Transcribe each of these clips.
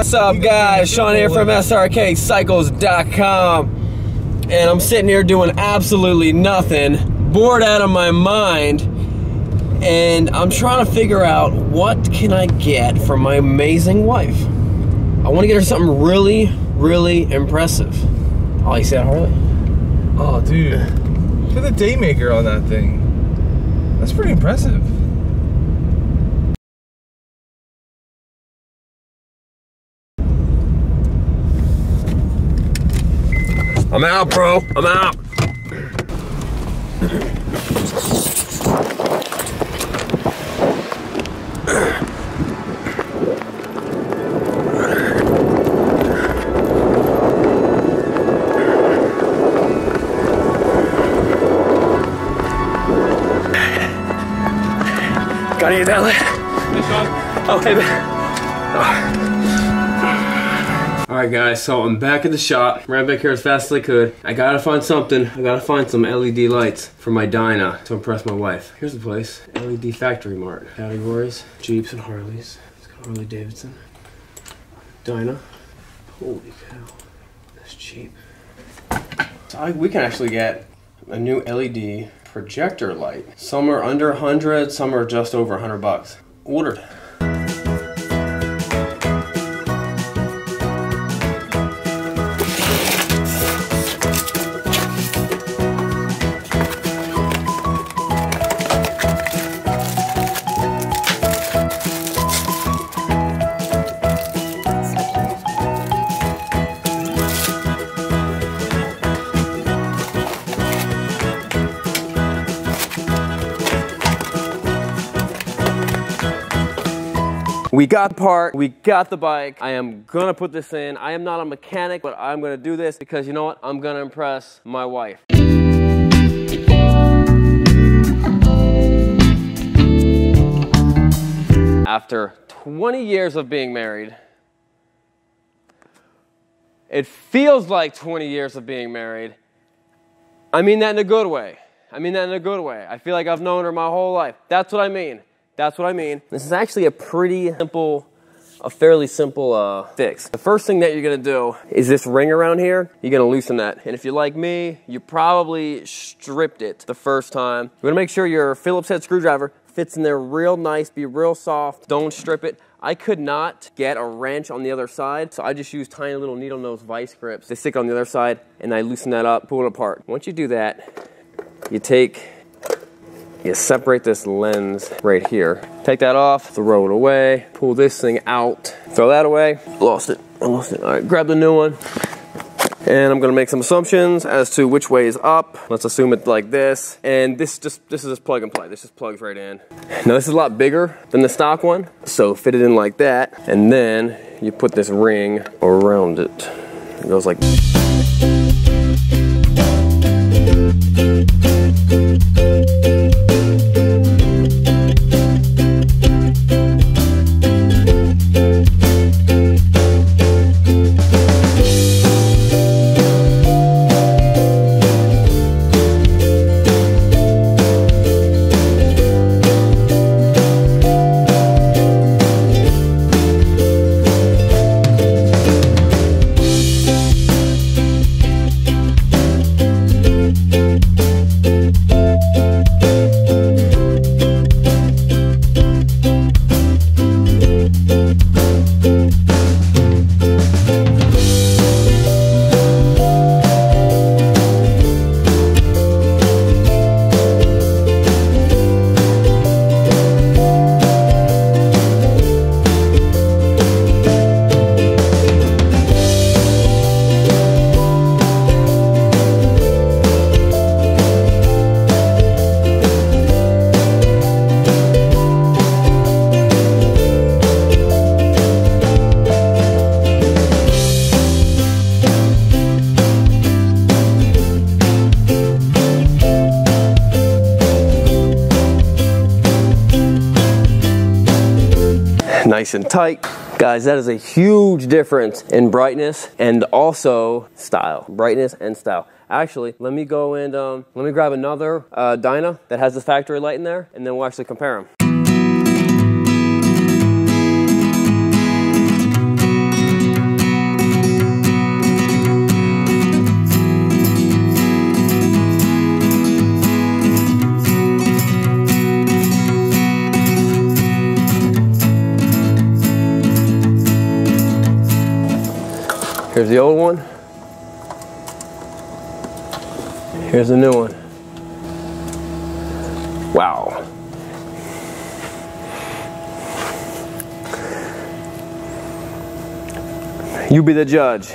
What's up, guys? Sean here from Srkcycles.com, and I'm sitting here doing absolutely nothing, bored out of my mind, and I'm trying to figure out what can I get for my amazing wife. I want to get her something really, really impressive. Oh, you see that, Harley? Oh, dude. Look at the daymaker on that thing. That's pretty impressive. I'm out, bro. I'm out. Got any of that lit? Oh, hey, man. Alright guys, so I'm back at the shop. Ran back here as fast as I could. I gotta find something. I gotta find some LED lights for my Dyna to impress my wife. Here's the place. LED Factory Mart. Categories, Jeeps and Harleys. It's got Harley Davidson. Dyna. Holy cow. That's cheap. So we can actually get a new LED projector light. Some are under 100, some are just over 100 bucks. Ordered. We got the part, we got the bike. I am gonna put this in. I am not a mechanic, but I'm gonna do this because you know what? I'm gonna impress my wife. After 20 years of being married, it feels like 20 years of being married. I mean that in a good way. I mean that in a good way. I feel like I've known her my whole life. That's what I mean. That's what I mean. This is actually a fairly simple fix. The first thing that you're gonna do is this ring around here, you're gonna loosen that. And if you're like me, you probably stripped it the first time. You're gonna make sure your Phillips head screwdriver fits in there real nice, be real soft, don't strip it. I could not get a wrench on the other side, so I just used tiny little needle nose vice grips to stick on the other side, and I loosen that up, pull it apart. Once you do that, you separate this lens right here. Take that off, throw it away, pull this thing out, throw that away. I lost it. All right, grab the new one. And I'm gonna make some assumptions as to which way is up. Let's assume it's like this. And this is just plug and play. This just plugs right in. Now this is a lot bigger than the stock one, so fit it in like that. And then you put this ring around it. It goes like nice and tight. Guys, that is a huge difference in brightness and also style. Brightness and style. Actually, let me go and let me grab another Dyna that has the factory light in there, and then we'll actually compare them. Here's the old one. Here's the new one. Wow. You be the judge.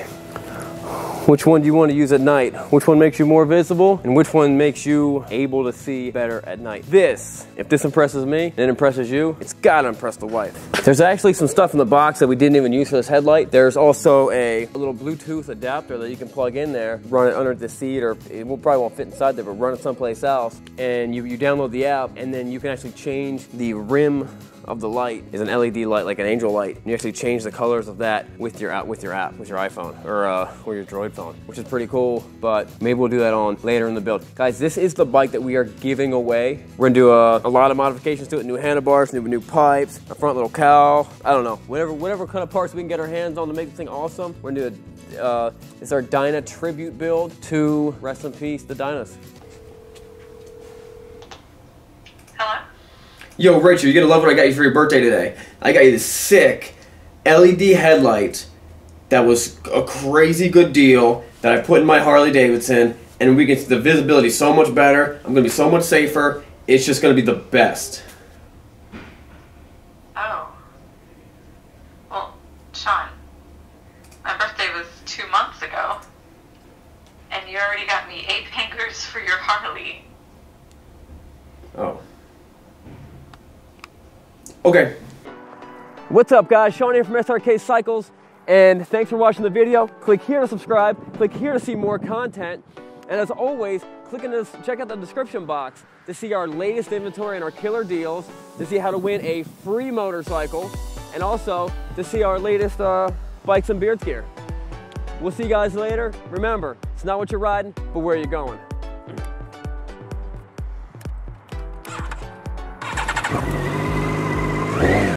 Which one do you want to use at night? Which one makes you more visible? And which one makes you able to see better at night? If this impresses me and it impresses you, it's gotta impress the wife. There's actually some stuff in the box that we didn't even use for this headlight. There's also a little Bluetooth adapter that you can plug in there, run it under the seat, or it probably won't fit inside there, but run it someplace else. And you download the app, and then you can actually change the rim of the light. Is an LED light, like an angel light. And you actually change the colors of that with your app, with your iPhone or your Droid phone, which is pretty cool. But maybe we'll do that on later in the build. Guys, this is the bike that we are giving away. We're gonna do a lot of modifications to it: new handlebars, new pipes, a front little cowl. I don't know, whatever kind of parts we can get our hands on to make this thing awesome. We're gonna do it's our Dyna tribute build to, rest in peace, the Dynas. Hello? Yo, Rachel, you're gonna love what I got you for your birthday today. I got you this sick LED headlight that was a crazy good deal that I put in my Harley Davidson, and we get the visibility so much better. I'm gonna be so much safer. It's just gonna be the best. Oh. Well, Sean, my birthday was 2 months ago, and you already got me 8 fingers for your Harley. Oh. Okay. What's up, guys? Sean here from Srkcycles, and thanks for watching the video. Click here to subscribe. Click here to see more content. And as always, check out the description box to see our latest inventory and our killer deals, to see how to win a free motorcycle, and also to see our latest bikes and beards gear. We'll see you guys later. Remember, it's not what you're riding, but where you're going.